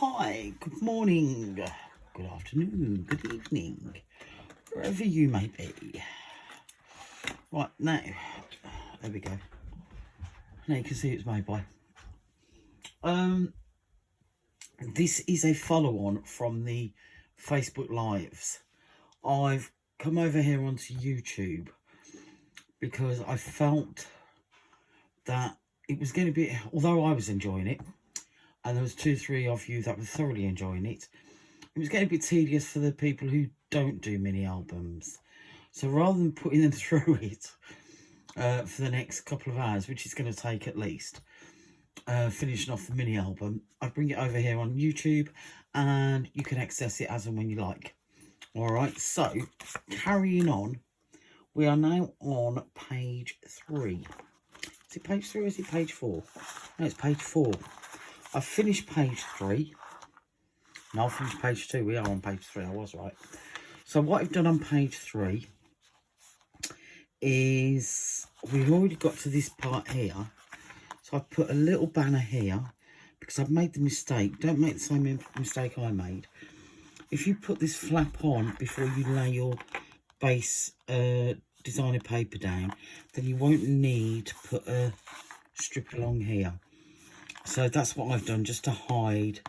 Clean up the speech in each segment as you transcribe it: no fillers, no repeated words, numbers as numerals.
Hi, good morning, good afternoon, good evening, wherever you may be. Right, now, there we go. Now you can see it's made by. This is a follow-on from the Facebook Lives. I've come over here onto YouTube because I felt that it was going to be, although I was enjoying it, and there was 2-3 of you that were thoroughly enjoying it, it was getting a bit tedious for the people who don't do mini albums. So rather than putting them through it for the next couple of hours, which is going to take at least, finishing off the mini album, I bring it over here on YouTube and you can access it as and when you like. Alright, so carrying on, we are now on page 3. Is it page 3 or is it page 4? No, it's page 4. I've finished page 3. No, I've finished page 2. We are on page 3, I was right. So what I've done on page 3 is we've already got to this part here. So I've put a little banner here because I've made the mistake. Don't make the same mistake I made. If you put this flap on before you lay your base designer paper down, then you won't need to put a strip along here. So that's what I've done, just to hide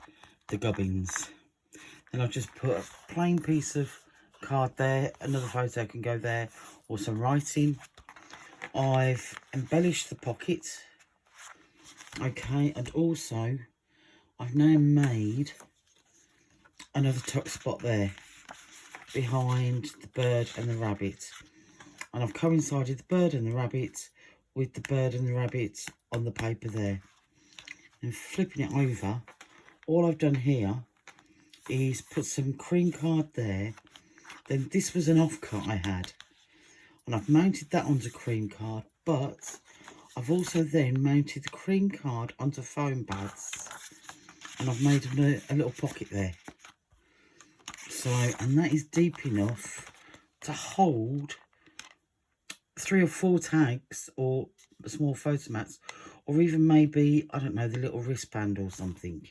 the gubbins. And I've just put a plain piece of card there, another photo can go there, or some writing. I've embellished the pocket, okay, and also I've now made another tuck spot there behind the bird and the rabbit, and I've coincided the bird and the rabbit with the bird and the rabbit on the paper there. And flipping it over, all I've done here is put some cream card there. Then this was an offcut I had, and I've mounted that onto cream card, but I've also then mounted the cream card onto foam pads, and I've made a little pocket there. So, and that is deep enough to hold 3 or 4 tags or small photo mats, or even maybe, I don't know, the little wristband or something.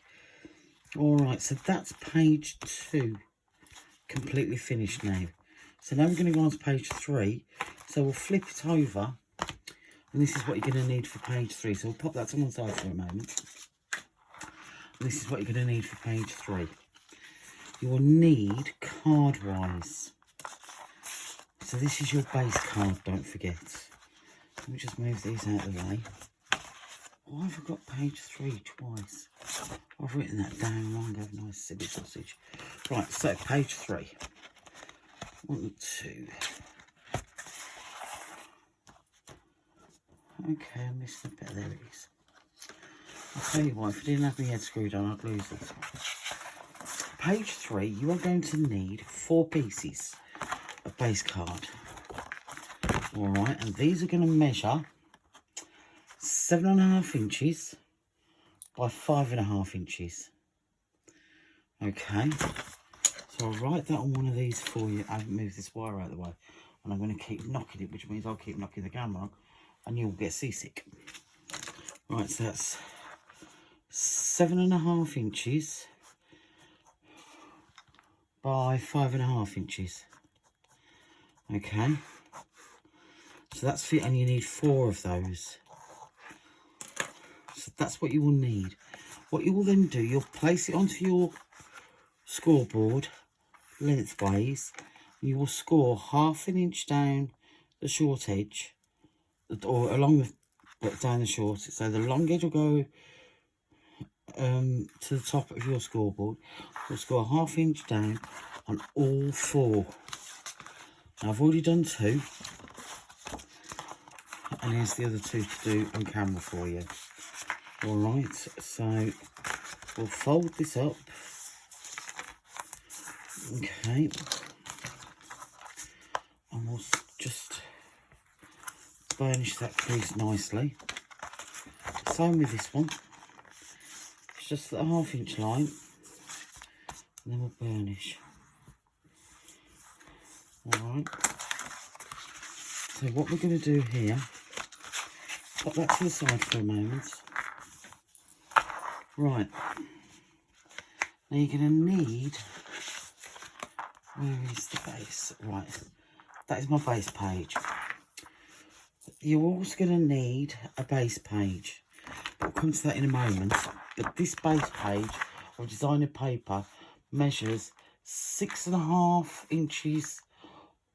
Alright, so that's page 2 completely finished now. So now we're going to go on to page 3. So we'll flip it over, and this is what you're going to need for page 3. So we'll pop that to one side for a moment. And this is what you're going to need for page 3. You will need card wise. So this is your base card, don't forget. Let me just move these out of the way. Why have I got page 3 twice? I've written that down wrong, haven't I? Silly sausage. Right, so page 3. 1, 2. Okay, I missed a bit. There it is. I'll tell you what, if I didn't have my head screwed on, I'd lose it. Page 3, you are going to need 4 pieces of base card. Alright, and these are going to measure 7.5 inches by 5.5 inches. Okay, so I'll write that on one of these for you. I haven't moved this wire out of the way, and I'm going to keep knocking it, which means I'll keep knocking the camera on, and you'll get seasick. Right, so that's 7.5 inches by 5.5 inches. Okay, so that's fit, and you need 4 of those. So that's what you will need. What you will then do, you'll place it onto your scoreboard lengthways, and you will score 1/2 inch down the short edge, or along the down the short. So the long edge will go to the top of your scoreboard. You'll score 1/2 inch down on all 4. Now I've already done 2, and here's the other 2 to do on camera for you. Alright, so we'll fold this up. Okay, and we'll just burnish that crease nicely. Same with this one. It's just the 1/2 inch line, and then we'll burnish. Alright, so what we're going to do here, pop that to the side for a moment. Right, Now you're going to need, where is the base? Right, that is my base page. You're also going to need a base page. We'll come to that in a moment. But this base page of designer paper measures 6.5 inches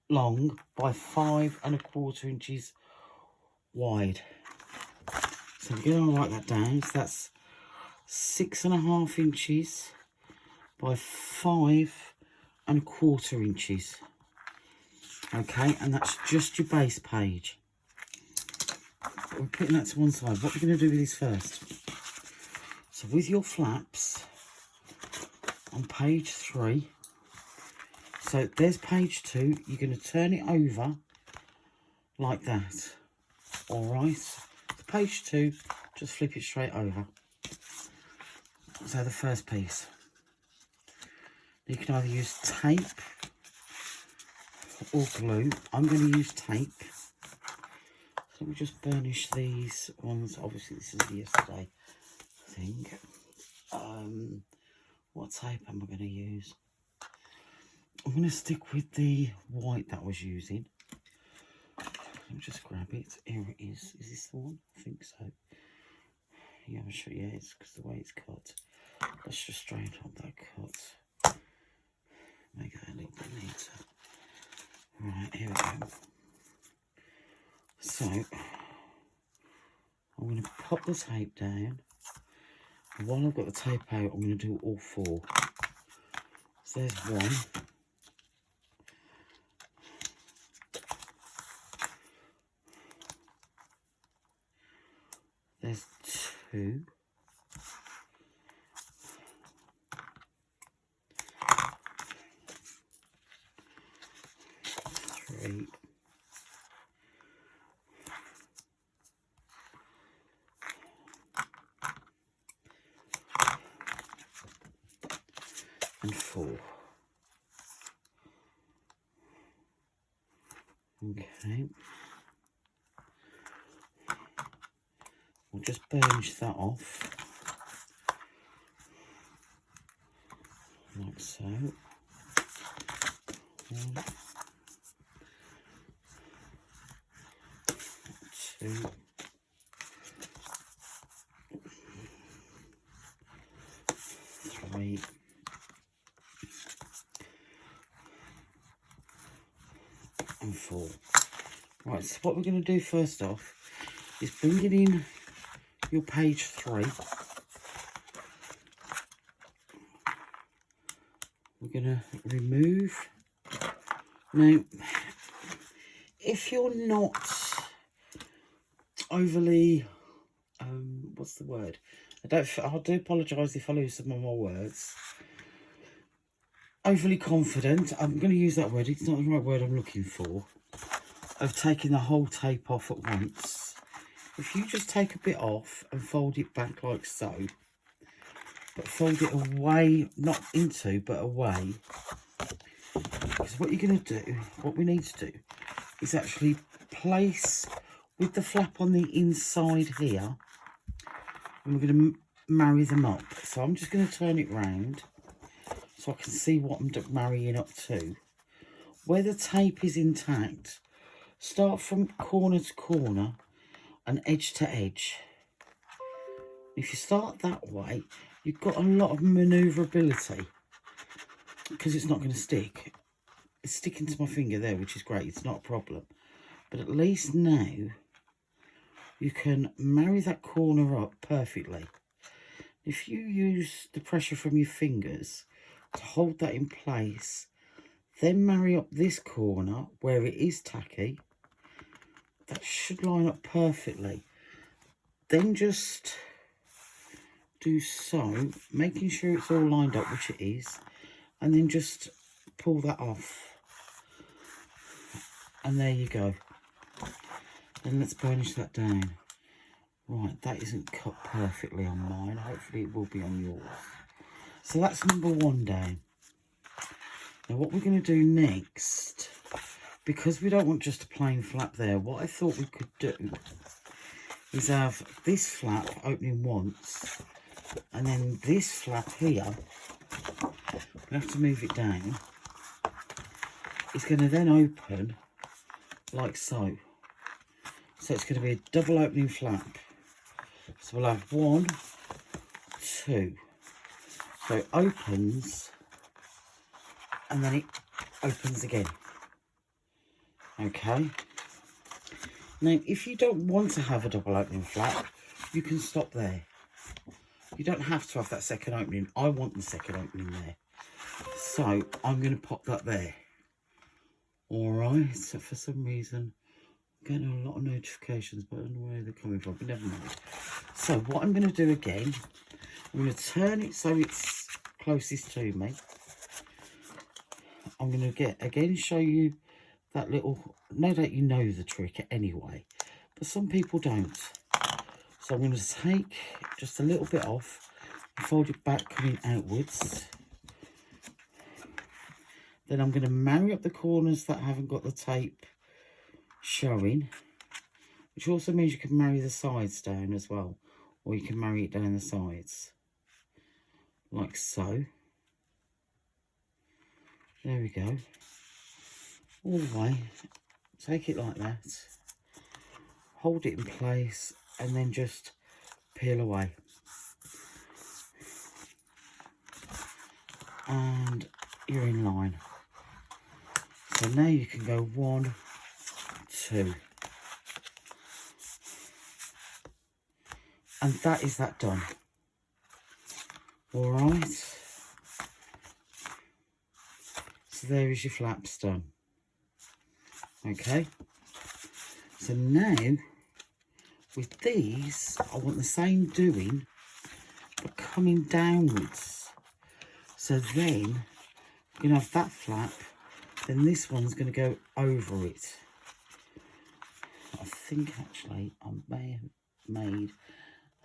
long by 5.25 inches wide. So we're going to write that down. So that's 6.5 inches by 5.25 inches. Okay, and that's just your base page. But we're putting that to one side. What we're going to do with this first. So with your flaps on page 3, so there's page 2, you're going to turn it over like that. Alright, so page 2, just flip it straight over. So the first piece. You can either use tape or glue. I'm going to use tape. So we just burnish these ones. Obviously this is the yesterday thing. What tape am I going to use? I'm going to stick with the white that I was using. Let me just grab it. Here it is. Is this the one? I think so. Yeah, I'm sure. Yeah, it's because the way it's cut. Let's just straighten up that cut. Make that a little bit neater. Right, here we go. So, I'm going to pop the tape down. And while I've got the tape out, I'm going to do all 4. So there's 1. There's 2. 3. And 4. Okay. We'll just burnish that off. Like so. 1, 2. 3. And 4. Right, so what we're going to do first off is bring it in your page 3. We're going to remove. Now, if you're not overly, what's the word? I do apologise if I lose some of my words. Overly confident, I'm going to use that word, it's not the right word I'm looking for, of taking the whole tape off at once. If you just take a bit off and fold it back like so, but fold it away, not into, but away, because what you're going to do, what we need to do, is actually place with the flap on the inside here, and we're going to marry them up. So I'm just going to turn it round so I can see what I'm marrying up to. Where the tape is intact, start from corner to corner and edge to edge. If you start that way, you've got a lot of manoeuvrability because it's not going to stick. It's sticking to my finger there, which is great. It's not a problem. But at least now you can marry that corner up perfectly. If you use the pressure from your fingers to hold that in place, then marry up this corner where it is tacky, that should line up perfectly. Then just do so, making sure it's all lined up, which it is, and then just pull that off. And there you go. Then let's burnish that down. Right, that isn't cut perfectly on mine. Hopefully it will be on yours. So that's number 1 down. Now what we're going to do next, because we don't want just a plain flap there, what I thought we could do is have this flap opening once, and then this flap here you have to move it down. It's going to then open like so. So it's going to be a double opening flap. So we'll have 1, 2. So it opens and then it opens again. Okay. Now, if you don't want to have a double opening flap, you can stop there. You don't have to have that second opening. I want the second opening there. So I'm going to pop that there. Alright, so for some reason, I'm getting a lot of notifications, but I don't know where they're coming from, but never mind. So what I'm going to do again, I'm going to turn it so it's closest to me. I'm going to again show you that little, no doubt you know the trick anyway, but some people don't. So I'm going to take just a little bit off and fold it back coming outwards. Then I'm going to marry up the corners that haven't got the tape showing, which also means you can marry the sides down as well, or you can marry it down the sides, like so. There we go. All the way. Take it like that. Hold it in place and then just peel away. And you're in line. So now you can go 1, 2. And that is that done. Alright. So there is your flaps done. Okay. So now, with these, I want the same doing, but coming downwards. So then, you're going to have that flap, then this one's going to go over it. I think actually I may have made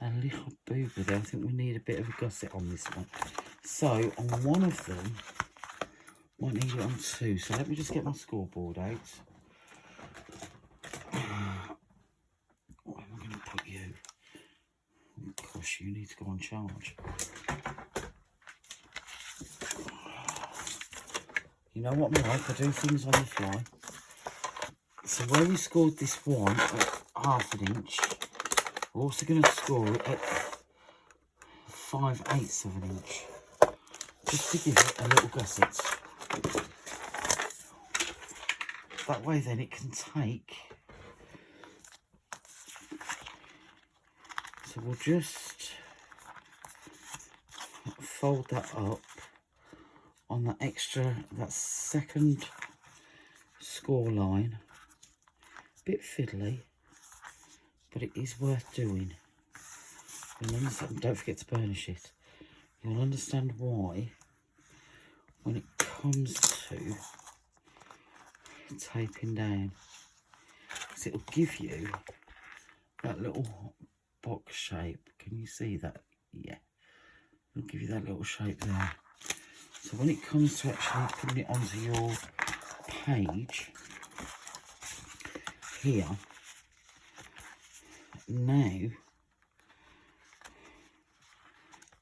a little booger there. I think we need a bit of a gusset on this one. So on one of them, might need it on 2. So let me just get my scoreboard out. Where am I going to put you? Of course, you need to go on charge. You know what I'm like, I do things on the fly. So where we scored this one at 1/2 inch, we're also going to score it at 5/8 of an inch. Just to give it a little gusset. That way then it can take. So we'll just fold that up on that extra, that second score line. Bit fiddly, but it is worth doing. You'll understand, don't forget to burnish it. You'll understand why when it comes to taping down, because it'll give you that little box shape. Can you see that? Yeah, it'll give you that little shape there. So when it comes to actually putting it onto your page here, now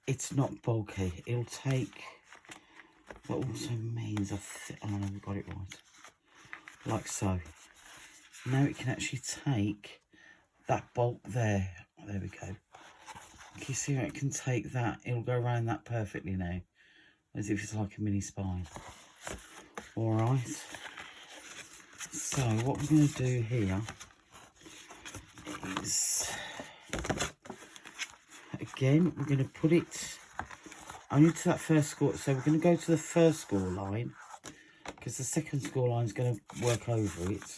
it's not bulky. It'll take, that also means oh no, we got it right, like so. Now it can actually take that bulk there. There we go. Can you see how it can take that? It'll go around that perfectly now, as if it's like a mini spine. All right. So what we're going to do here is, again, we're going to put it only to that first score. So we're going to go to the first score line, because the second score line is going to work over it.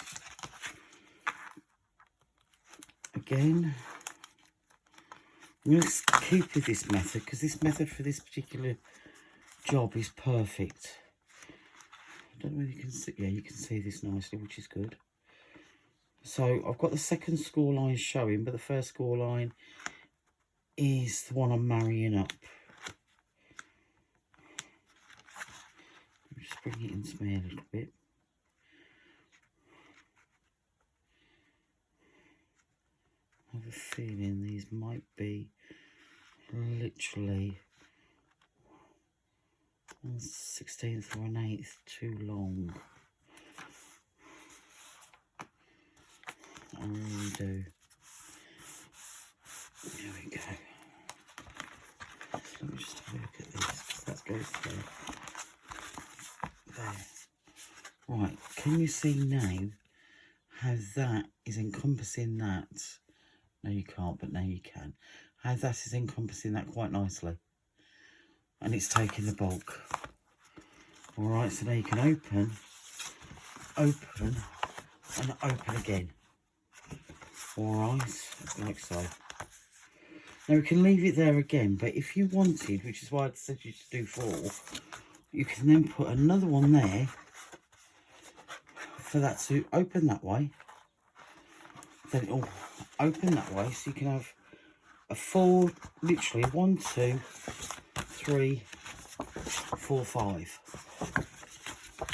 Again, I'm going to keep with this method, because this method for this particular job is perfect. I don't know whether you can see, yeah, you can see this nicely, which is good. So I've got the second score line showing, but the first score line is the one I'm marrying up. Let me just bring it into me a little bit. I have a feeling these might be literally 1/16 or 1/8 too long. I really do. There we go. Let me just have a look at this, because that goes there. There. Right, can you see now how that is encompassing that? No, you can't, but now you can. How that is encompassing that quite nicely. And it's taking the bulk. Alright, so now you can open, and open again. Alright, like so. Now we can leave it there again, but if you wanted, which is why I said you to do 4, you can then put another one there for that to open that way. Then it'll open that way, so you can have a 4, literally 1, 2, 3, 4, 5.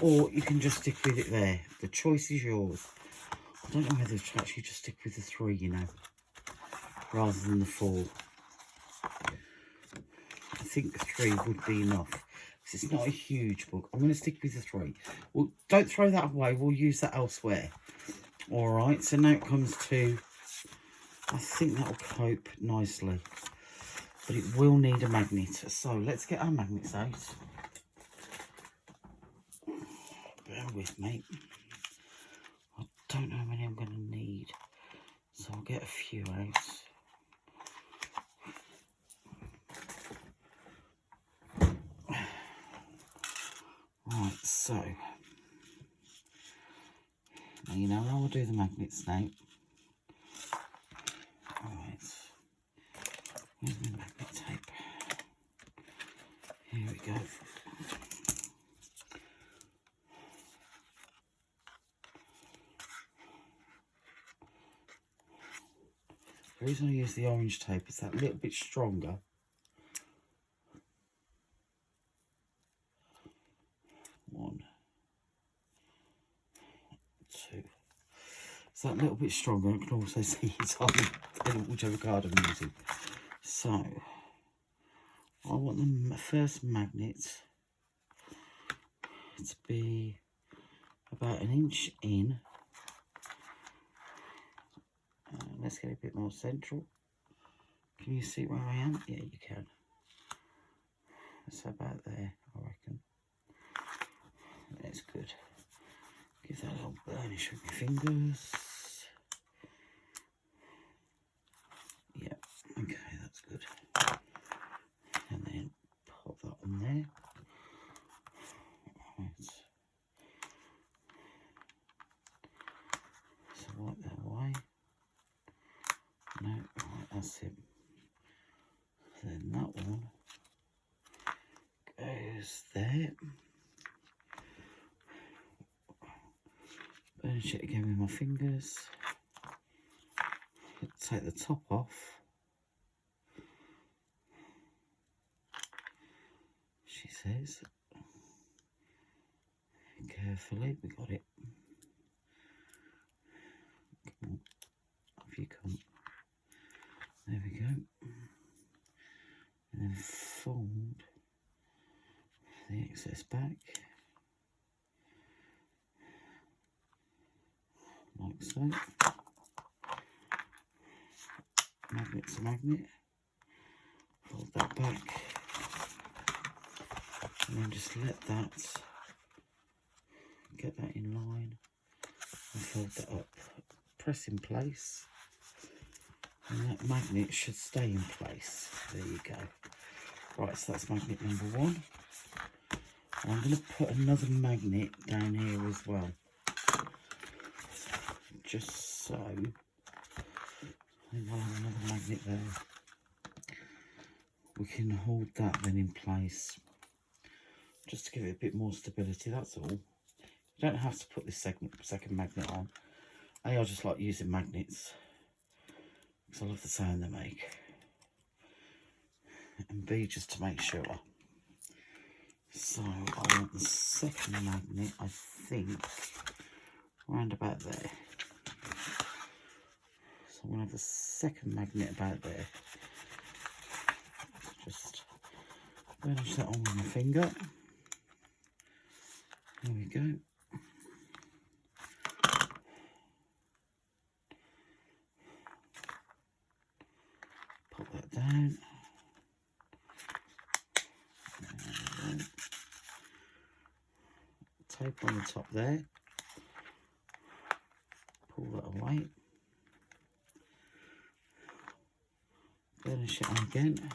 Or you can just stick with it there. The choice is yours. I don't know whether to actually just stick with the 3, you know, rather than the 4. I think 3 would be enough, because it's not a huge book. I'm going to stick with the 3. Well, don't throw that away. We'll use that elsewhere. All right, so now it comes to, I think that will cope nicely, but it will need a magnet. So let's get our magnets out. Bear with me. I don't know how many I'm going to need, so I'll get a few out. Right, so now you know how I'll do the magnets now. Alright, where's my magnet tape? Here we go. The reason I use the orange tape is that a little bit stronger. One, 2. It's that little bit stronger. I can also see it's on whichever card I'm using. So I want the first magnet to be about 1 inch in. Let's get a bit more central. Can you see where I am? Yeah, you can. That's about there, I reckon. That's good. Give that a little burnish with my fingers. Yeah, okay, that's good. And then pop that on there. Right. So wipe that away. No, right, that's it. Then that one goes there. Burnish it again with my fingers. Take the top off. She says. Carefully, we got it. Come on, off you come. There we go. And then fold the excess back. Like so. Magnet to magnet. Fold that back. And then just let that, get that in line. And fold that up. Press in place. And that magnet should stay in place. There you go. Right, so that's magnet number 1. And I'm going to put another magnet down here as well. Just so. I think I'll have another magnet there. We can hold that then in place. Just to give it a bit more stability, that's all. You don't have to put this second magnet on. I just like using magnets, because I love the sound they make. And B, just to make sure. So I want the second magnet, I think, around about there. So I'm going to have the second magnet about there. Just burnish that on with my finger. There we go. Pop that down. Tape on the top there. Pull that away. Burnish it on again.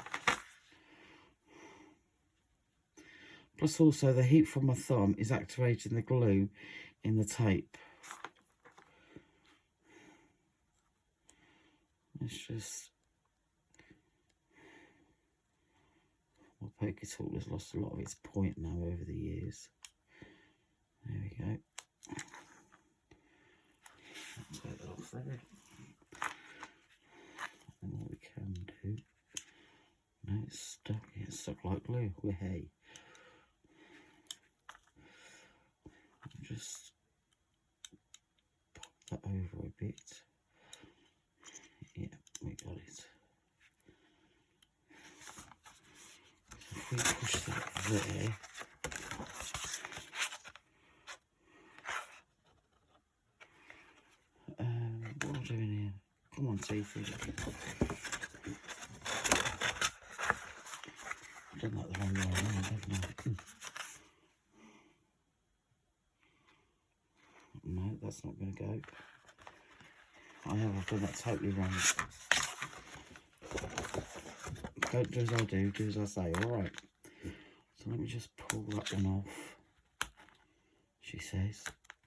Plus also the heat from my thumb is activating the glue in the tape. Let's just... My poker tool has lost a lot of its point now over the years. There we go. Take that off there. And what we can do... No, it's stuck. It's stuck like glue. We're hay. Just pop that over a bit. Yeah, we got it. If we push that there, what am I doing here? Come on, Tiffy. I've done that the wrong way around, haven't I? No, that's not going to go. I've done that totally wrong. Don't do as I do as I say, alright. So let me just pull that one off, she says.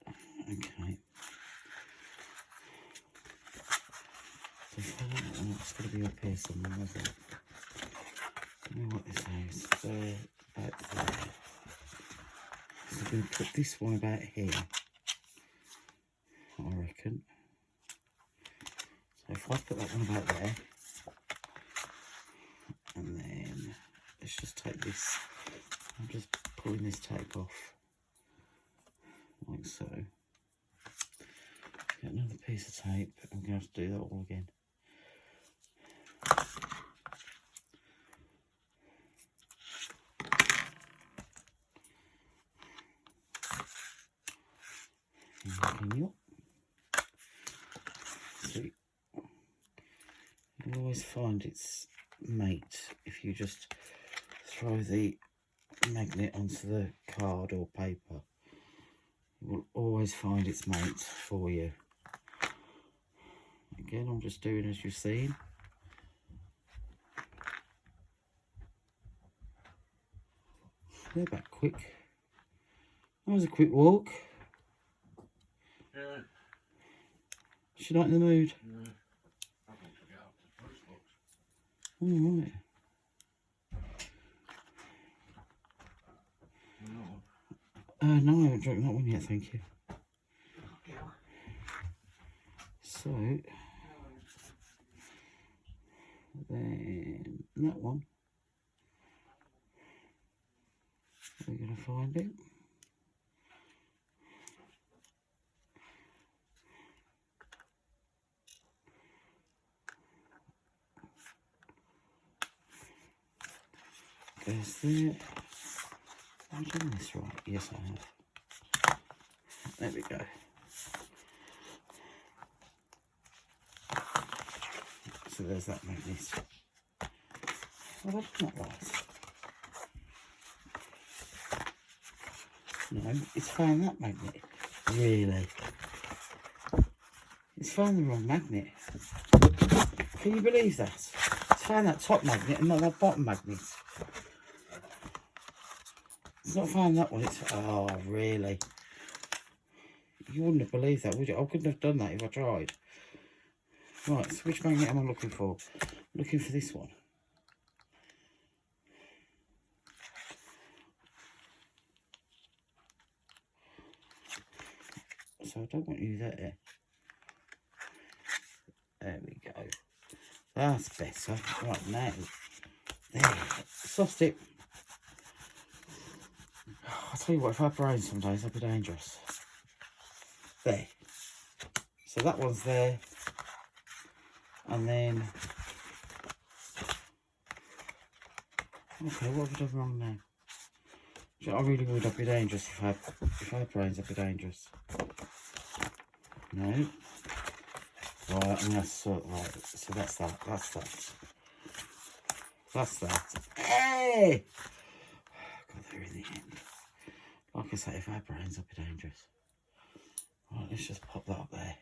Okay. So if I want that one, it's going to be up here somewhere, isn't it? Let me what this is. There, about there. So I'm going to put this one about here, I reckon. So if I put that one about there, and then let's just take this, I'm just pulling this tape off, like so. Get another piece of tape, I'm going to have to do that all again. See, you'll always find its mate if you just throw the magnet onto the card or paper. You will always find its mate for you. Again, I'm just doing as you've seen. They're back quick. That was a quick walk. Yeah. She not in the mood? No. I think she'll get up to the post box. All right. No, I haven't drunk that one yet, thank you. So, then that one, we're going to find it. Goes there. Am I doing this right? Yes, I have. There we go. So there's that magnet. Oh, that's not right. No, it's found that magnet. Really? It's found the wrong magnet. Can you believe that? It's found that top magnet and not that bottom magnet. It's not found that one. It's... Oh, really? You wouldn't have believed that, would you? I couldn't have done that if I tried. Right, so which magnet am I looking for? I'm looking for this one. So I don't want you there. There we go. That's better. Right, now. There. Soft it. I'll tell you what, if I had brain some days, I'd be dangerous. There. So that one's there. And then... Okay, what have I done wrong now? I really would. I'd be dangerous if I had brains. I'd be dangerous. No. Right, and that's right. So that's that. That's that. That's that. Hey! God, they're in the end. Like I say, if I had brains, I'd be dangerous. Right, let's just pop that up there.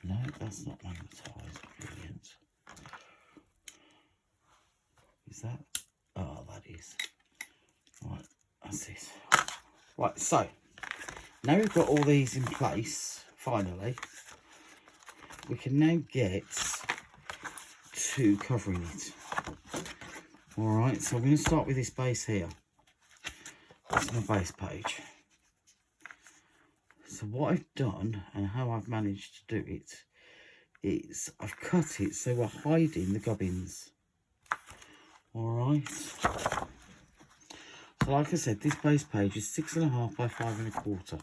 No, that's not magnetised. Brilliant. Is that? Oh, that is. Right, that's it. Right, so now we've got all these in place, finally, we can now get to covering it. Alright, so I'm going to start with this base here. That's my base page. So what I've done and how I've managed to do it is I've cut it so we're hiding the gubbins. Alright. So like I said, this base page is 6.5 by 5.25.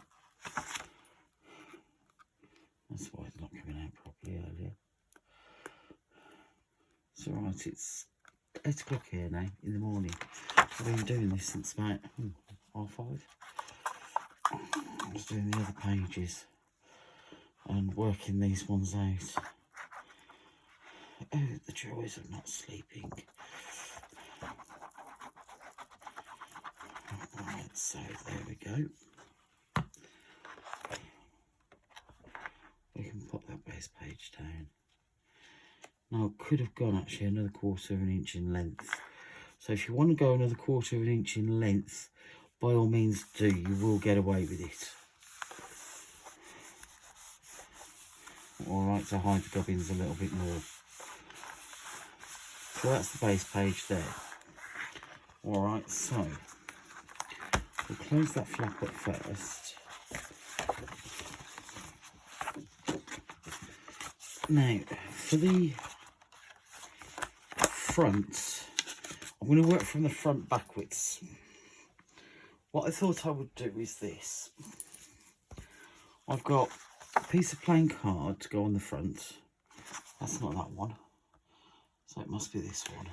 That's why it's not coming out properly earlier. It's alright, it's 8 o'clock here now in the morning. I've been doing this since about 5:30. I was doing the other pages and working these ones out. Oh, the joys of not sleeping. Alright, so there we go. We can pop that base page down. Now, I could have gone actually another 1/4 of an inch in length. So if you want to go another 1/4 of an inch in length, by all means do. You will get away with it. Alright, to hide the gubbins a little bit more. So that's the base page there. Alright, so we'll close that flap up first. Now, for the front, I'm going to work from the front backwards. What I thought I would do is this. I've got a piece of plain card to go on the front. That's not that one. So it must be this one.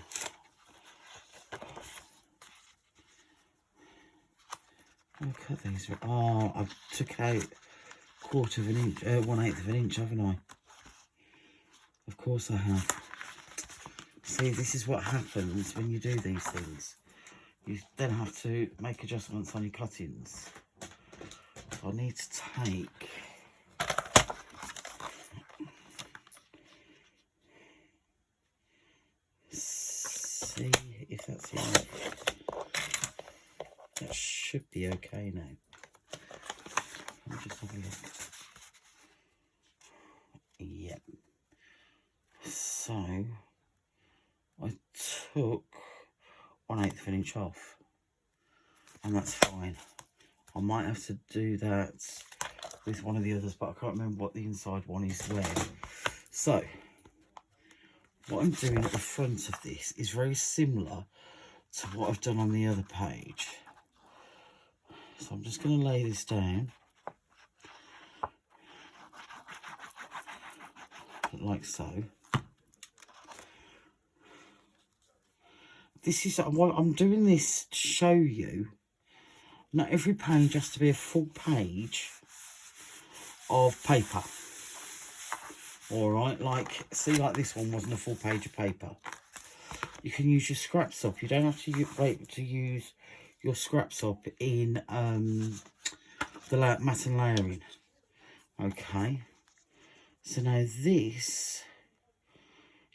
I'll cut these. Oh, I took out 1/4 of an inch, 1/8 of an inch, haven't I? Of course I have. See, this is what happens when you do these things. You then have to make adjustments on your cuttings. So I need to take see if that's enough. That should be okay now. Let me just have a look. Yep. So I took 1/8 of an inch off, and that's fine. I might have to do that with one of the others, but I can't remember what the inside one is where. So what I'm doing at the front of this is very similar to what I've done on the other page. So I'm just going to lay this down like so. This is what I'm doing this to show you. Not every page has to be a full page of paper. Alright, like, see, like this one wasn't a full page of paper. You can use your scrap stop. You don't have to wait to use your scrap stop in the matte and layering. Okay. So now this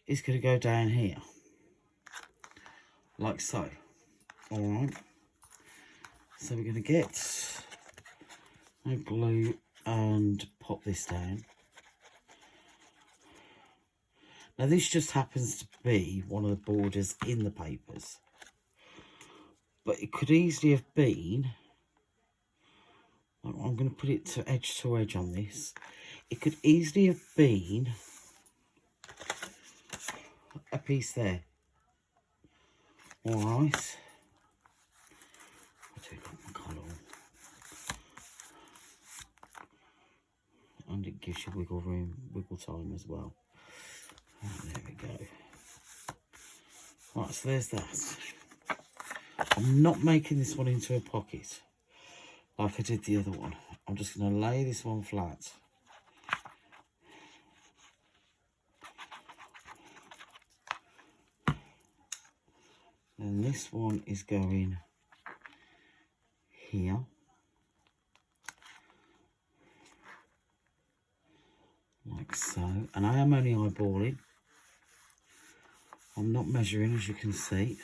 is going to go down here. Like so. Alright. So we're going to get my glue and pop this down. Now this just happens to be one of the borders in the papers. But it could easily have been, I'm going to put it to edge on this. It could easily have been a piece there. Alright. I do got my colour. And it gives you wiggle room, wiggle time as well. And there we go. Right, so there's that. I I'm not making this one into a pocket like I did the other one. I'm just going to lay this one flat. And this one is going here. Like so. And I am only eyeballing. I'm not measuring, as you can see.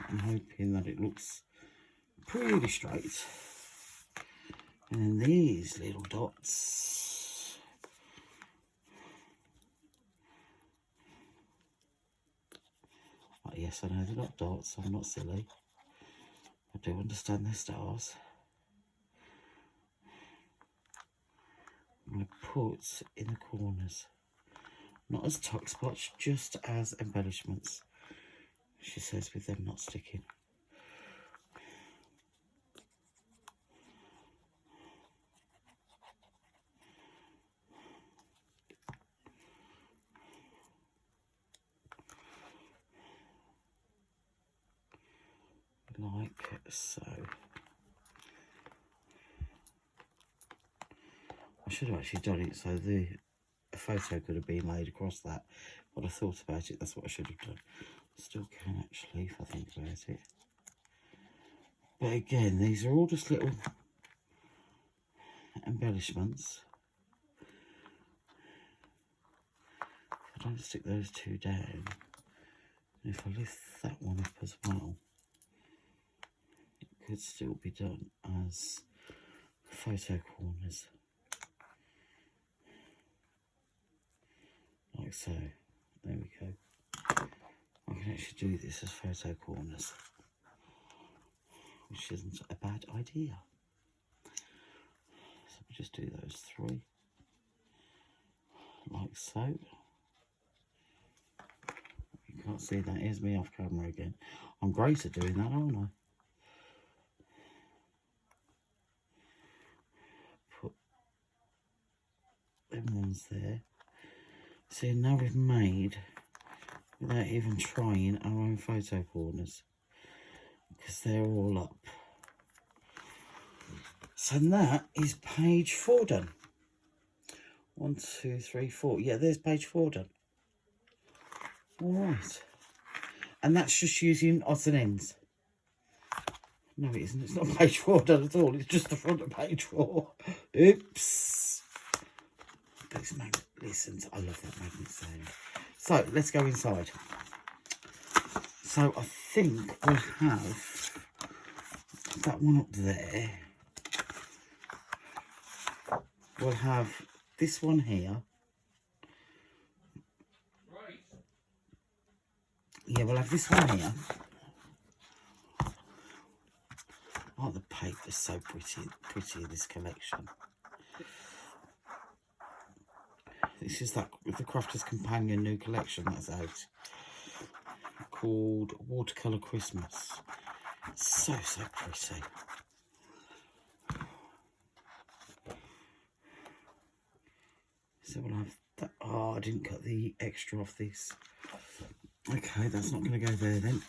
I'm hoping that it looks pretty straight. And then these little dots. Oh, yes, I know they're not dots. I'm not silly. I do understand they're stars. I'm going to put in the corners. Not as tuck spots, just as embellishments. She says with them not sticking. Like so. I should have actually done it so a photo could have been laid across that. But I thought about it, that's what I should have done. Still can actually, if I think about it. But again, these are all just little embellishments. If I don't stick those two down, and if I lift that one up as well, it could still be done as photo corners. Like so. There we go. I can actually do this as photo corners, which isn't a bad idea. So we just do those three, like so. You can't see that. Here's me off camera again. I'm great at doing that, aren't I? Put them ones there. See, now we've made, without even trying, our own photo corners, because they're all up. So that is page 4 done. 1, 2, 3, 4. Yeah, there's page 4 done. All right. And that's just using odds and ends. No, it isn't. It's not page 4 done at all. It's just the front of page 4. Oops. Those magnet, listen, I love that magnet sound. So let's go inside. So I think we'll have that one up there. We'll have this one here. Right. Yeah, we'll have this one here. Oh, the paper's so pretty in this collection. This is that the Crafter's Companion new collection that's out, called Watercolour Christmas. So pretty. So we'll have that. Oh, I didn't cut the extra off this. Okay, that's not going to go there then.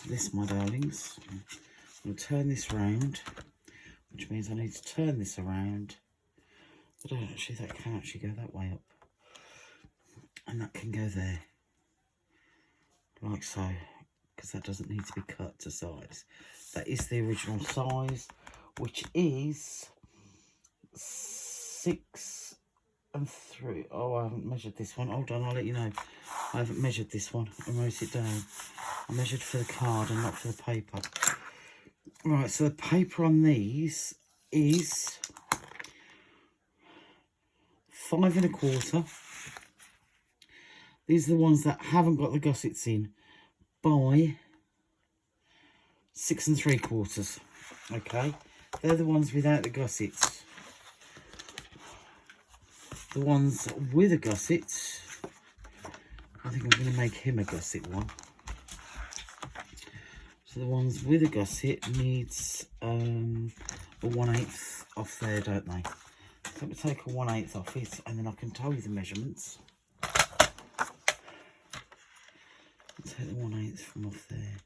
This, my darlings, I'm going to turn this round, which means I need to turn this around. But actually, that can actually go that way up. And that can go there. Like so. Because that doesn't need to be cut to size. That is the original size, which is 6 and 3. Oh, I haven't measured this one. Hold on, I'll let you know. I haven't measured this one. I wrote it down. I measured for the card and not for the paper. Right, so the paper on these is 5 1/4. These are the ones that haven't got the gussets in, by 6 3/4. Okay, they're the ones without the gussets. The ones with a gusset, I think I'm going to make him a gusset one. So the ones with a gusset needs a 1/8 off there, don't they? So we take a 1/8 off it, and then I can tell you the measurements. take the 1/8 from off there.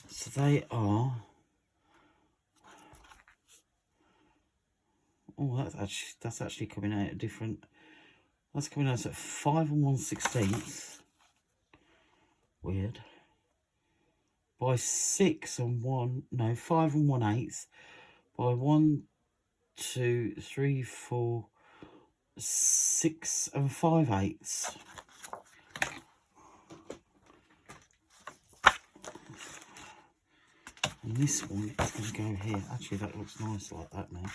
So they are, oh, that's actually coming out a different, that's coming out at 5 1/16. Weird. By 6 and 1, no, 5 1/8. By 1, 2, 3, 4, 6 and 5/8. And this one is going to go here. Actually, that looks nice like that now,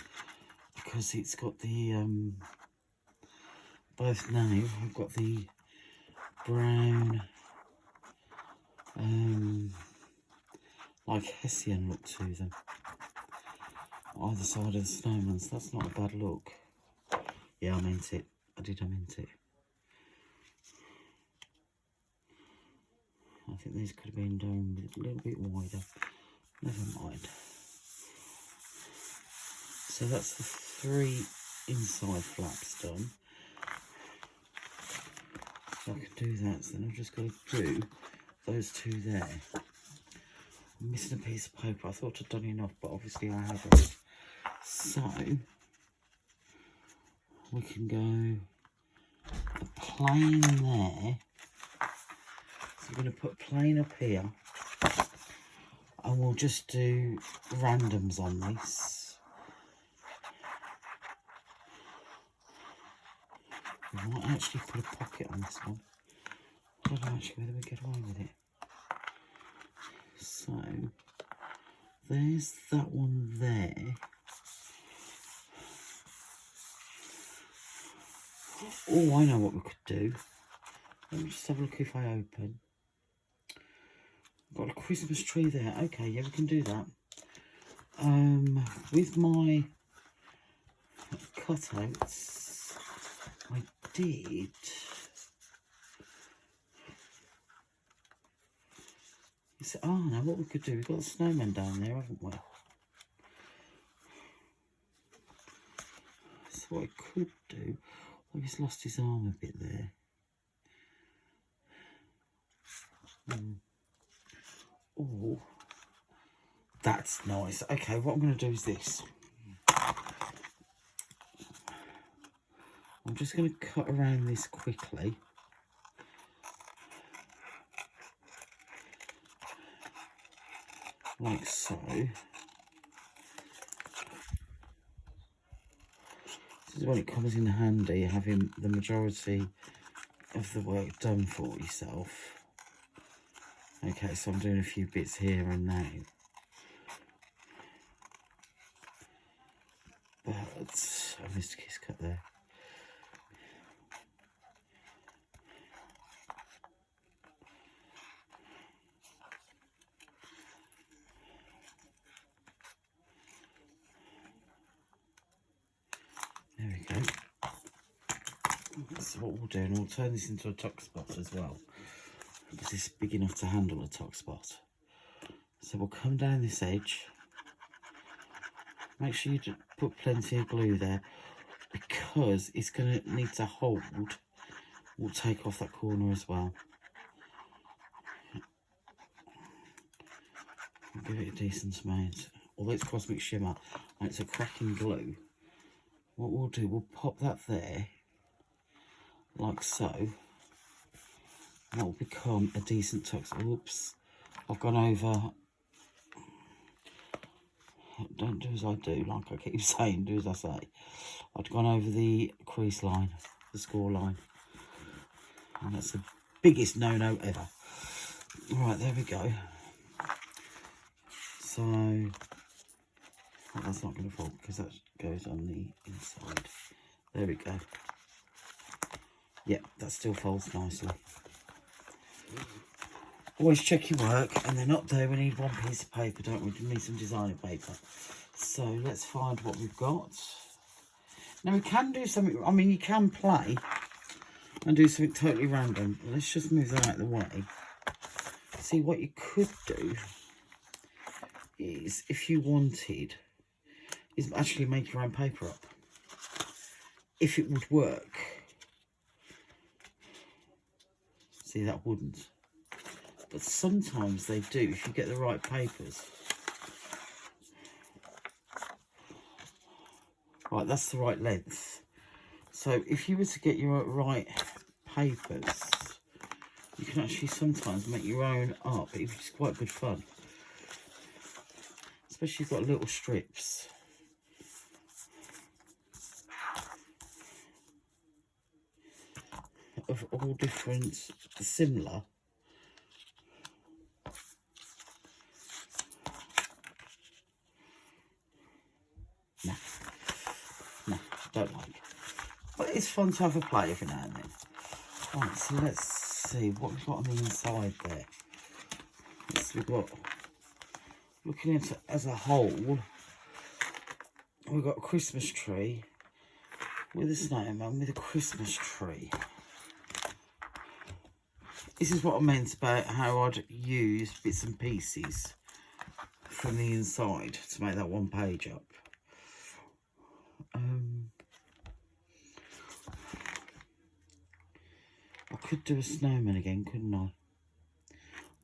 because it's got the both now I've got the brown like Hessian look to them, either side of the snowman, so that's not a bad look. Yeah, I meant it. I meant it. I think these could have been done a little bit wider. Never mind. So that's the 3 inside flaps done. So I can do that, so then I've just got to do those 2 there. I'm missing a piece of paper. I thought I'd done enough, but obviously I haven't. So we can go a plane there. So we're going to put a plane up here, and we'll just do randoms on this. We might actually put a pocket on this one. I don't know actually whether we get away with it. So there's that one there. Oh, I know what we could do. Let me just have a look if I open. Got a Christmas tree there. Okay, yeah, we can do that. With my cutouts, I did. Oh no, what we could do, we've got the snowman down there, haven't we? So what I could do, I've just lost his arm a bit there. Oh, that's nice. Okay, what I'm going to do is this. I'm just going to cut around this quickly. Like so. This is when it comes in handy, having the majority of the work done for yourself. Okay, so I'm doing a few bits here and now. But I missed a kiss cut there. There we go. That's what we'll do, and we'll turn this into a tuck spot as well, because this is big enough to handle a tuck spot. So we'll come down this edge. Make sure you put plenty of glue there, because it's going to need to hold. We'll take off that corner as well. We'll give it a decent amount. Although it's Cosmic Shimmer and it's a cracking glue, what we'll do, we'll pop that there, like so. And that will become a decent tuck. Oops, I've gone over. Don't do as I do, like I keep saying, do as I say. I'd gone over the crease line, the score line. And that's the biggest no-no ever. Right, there we go. So, well, that's not going to fall because that goes on the inside. There we go. Yep, that still folds nicely. Always check your work, and then up there we need one piece of paper, don't we? We need some designer paper. So let's find what we've got. Now we can do something, I mean you can play and do something totally random. Let's just move that out of the way. See, what you could do is, if you wanted, is actually make your own paper up. If it would work. See, that wouldn't. But sometimes they do if you get the right papers. Right, that's the right length. So if you were to get your right papers, you can actually sometimes make your own up, which is quite good fun. Especially if you've got little strips. Of all different, similar. No, don't like. But it's fun to have a play every now and then. Right, so let's see what we've got on the inside there. So we've got, looking at it as a whole, we've got a Christmas tree with a snowman with a Christmas tree. This is what I meant about how I'd use bits and pieces from the inside to make that one page up. I could do a snowman again, couldn't I?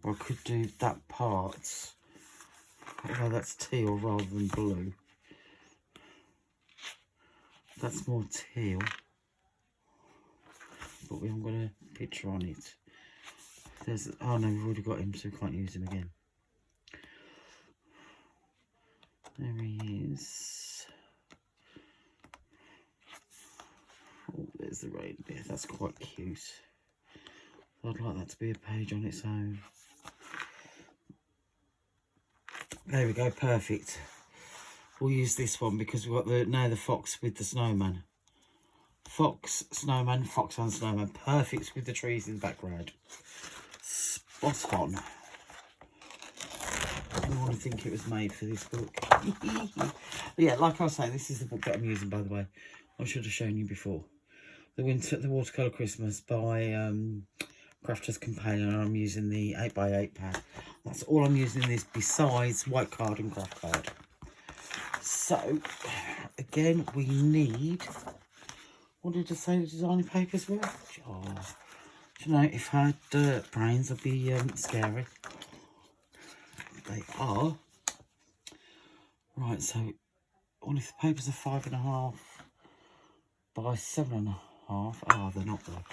Or I could do that part. Oh, that's teal rather than blue. That's more teal. But we haven't got a picture on it. There's, oh no, we've already got him, so we can't use him again. There he is. Oh, there's the reindeer. That's quite cute. I'd like that to be a page on its own. There we go, perfect. We'll use this one because we've got the fox with the snowman. Fox, snowman, fox and snowman. Perfect with the trees in the background. Spot on. I want to think it was made for this book. Yeah, like I was saying, this is the book that I'm using, by the way. I should have shown you before. The Watercolour Christmas by Crafter's Companion, and I'm using the 8x8 pad. That's all I'm using in this besides white card and craft card. So, again, we need, what did I say the designing papers were? Oh, you know, if I had brains, I'd be scary. They are. Right, so, well, if the papers are 5.5 by 7.5, oh, they're not there.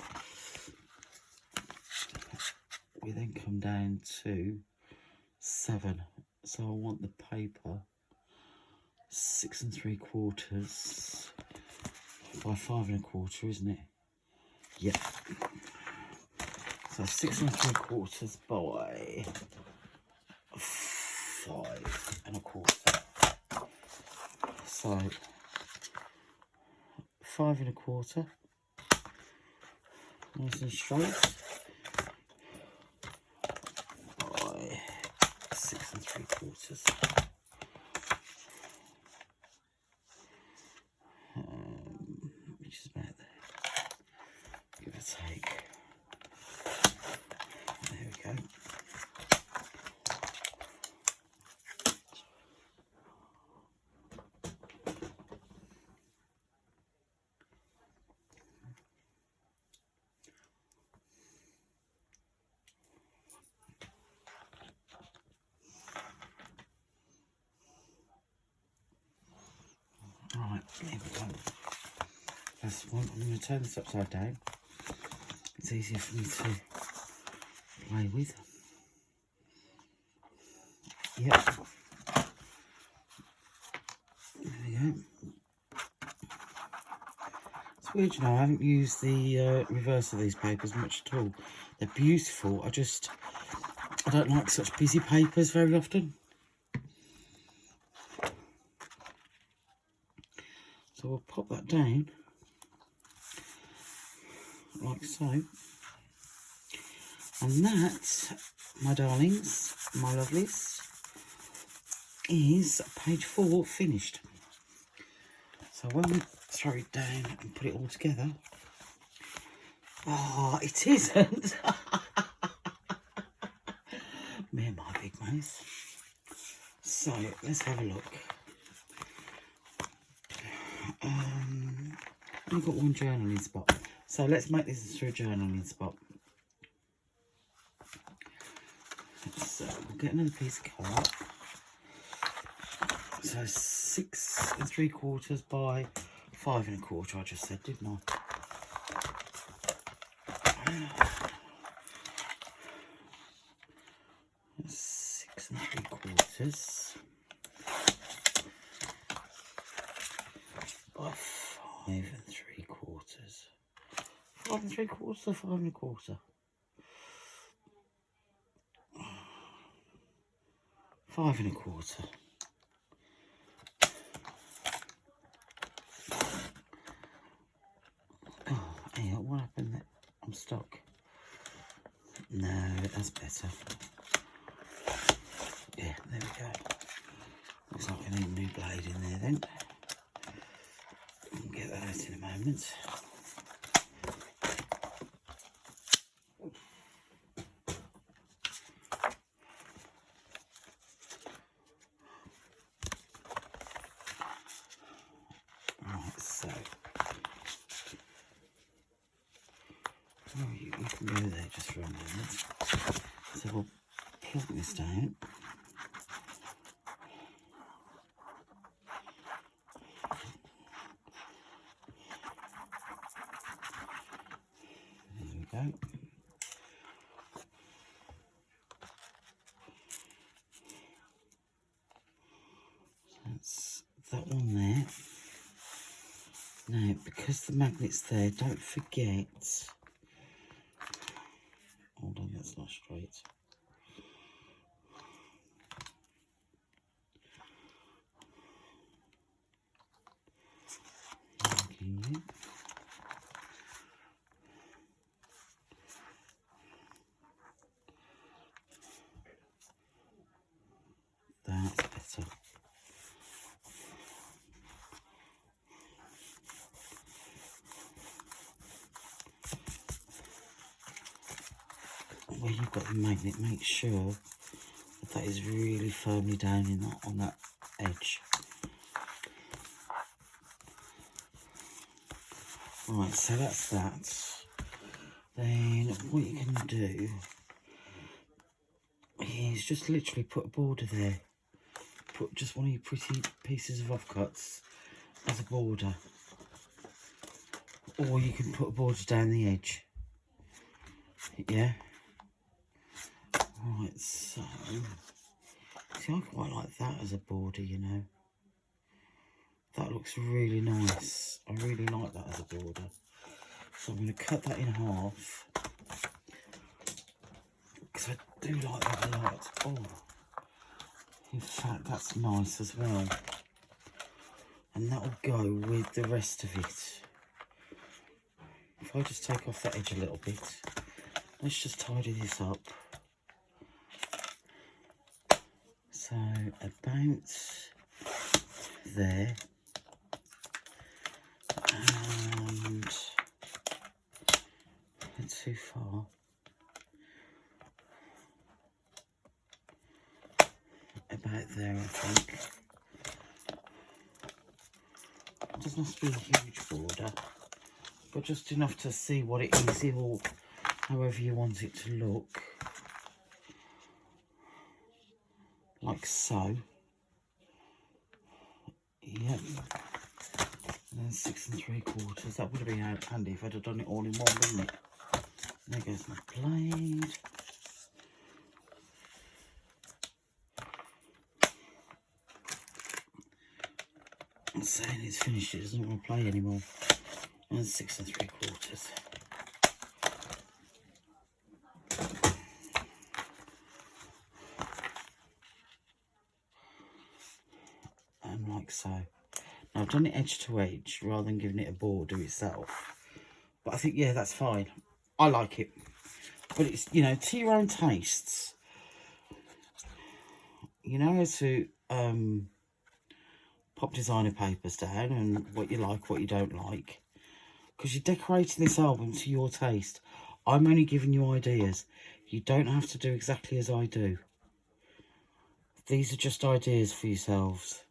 We then come down to 7. So I want the paper 6 3/4 by 5.25, isn't it? Yeah. So 6 3/4 by 5.25. So 5.25. Nice and straight. By 6 3/4. Which is about there. Give it a take. There we go. Right, there we go. That's one. I'm going to turn this upside down. It's easier for me to play with. Yep. There we go. It's weird, you know, I haven't used the reverse of these papers much at all. They're beautiful. I don't like such busy papers very often. So we'll pop that down, like so. And that, my darlings, my lovelies, is page 4 finished. So when we throw it down and put it all together, oh, it isn't. Me and my big mouth. So let's have a look. We've got one journaling spot, so let's make this into a journaling spot. So we'll get another piece of card. So 6 3/4 by 5 1/4. I just said, didn't I? 6 3/4 by 5 3/4. 5 3/4 or 5 1/4? 5 1/4. Oh, yeah, what happened there? I'm stuck. No, that's better. Yeah, there we go. Looks like I need a new blade in there then. I'll get that out in a moment. Right, so you can go there just for a moment. So we'll plug this down. There we go. So that's that one there. Now, because the magnet's there, don't forget. Hold on, that's not straight. Okay. That's better. Where you've got the magnet, make sure that is really firmly down in that, on that edge. Right, so that's that. Then what you can do is just literally put a border there. Put just one of your pretty pieces of offcuts as a border. Or you can put a border down the edge. Yeah. Right, so see, I quite like that as a border, you know. That looks really nice. I really like that as a border. So I'm going to cut that in half. Because I do like that a lot. Oh, in fact, that's nice as well. And that will go with the rest of it. If I just take off that edge a little bit. Let's just tidy this up. So, about there. And not too far. About there, I think. It doesn't have to be a huge border, but just enough to see what it is, or however you want it to look. Like so. Yep. And then 6 3/4. That would have been handy if I'd have done it all in one, wouldn't it? There goes my blade. I'm saying it's finished, it doesn't want to play anymore. And 6 3/4. And like so. Now I've done it edge to edge rather than giving it a border itself. But I think, yeah, that's fine. I like it. But it's, you know, to your own tastes. You know how to pop designer papers down and what you like, what you don't like. Because you're decorating this album to your taste. I'm only giving you ideas. You don't have to do exactly as I do. These are just ideas for yourselves.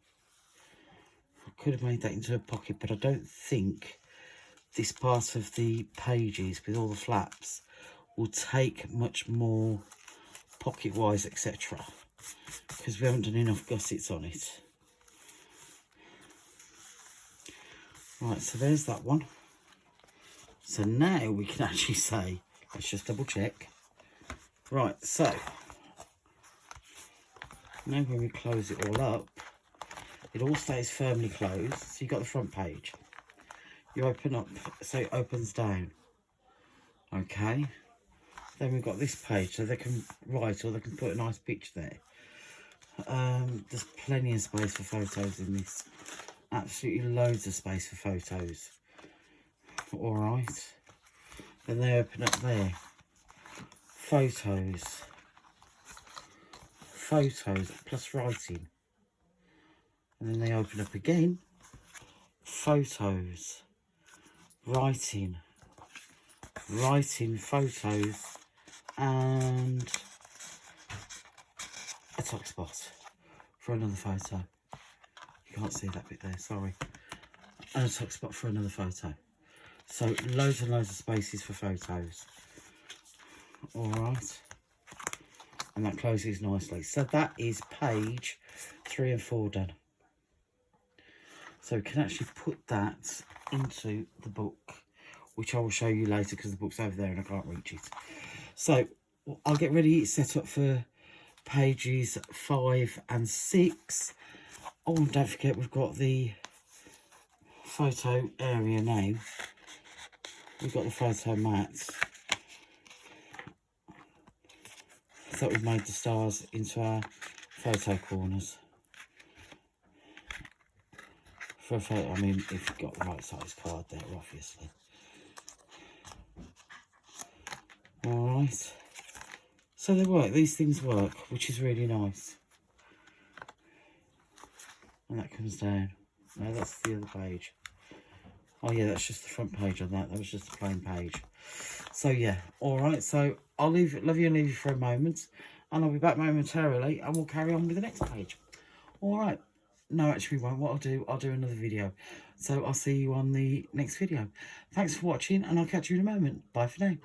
I could have made that into a pocket, but I don't think this part of the pages with all the flaps will take much more pocket wise, etc., because we haven't done enough gussets on it. Right, so there's that one. So now we can actually say, let's just double check. Right, so now when we close it all up, it all stays firmly closed. So you've got the front page. You open up, so it opens down. Okay. Then we've got this page, so they can write or they can put a nice picture there. There's plenty of space for photos in this. Absolutely loads of space for photos. Alright. Then they open up there. Photos. Photos plus writing. And then they open up again. Photos. Writing. Writing, photos. And a top spot for another photo. You can't see that bit there, sorry. And a top spot for another photo. So loads and loads of spaces for photos. Alright. And that closes nicely. So that is page 3 and 4 done. So we can actually put that into the book, which I will show you later because the book's over there and I can't reach it. So I'll get ready set up for pages 5 and 6. Oh, and don't forget we've got the photo area now. We've got the photo mats. So we've made the stars into our photo corners. For a photo, I mean, if you've got the right size card there, obviously. Alright. So they work, these things work, which is really nice. And that comes down. No, that's the other page. Oh yeah, that's just the front page on that. That was just a plain page. So yeah, alright, so I'll love you and leave you for a moment. And I'll be back momentarily and we'll carry on with the next page. Alright. No, actually we won't. What I'll do another video. So I'll see you on the next video. Thanks for watching and I'll catch you in a moment. Bye for now.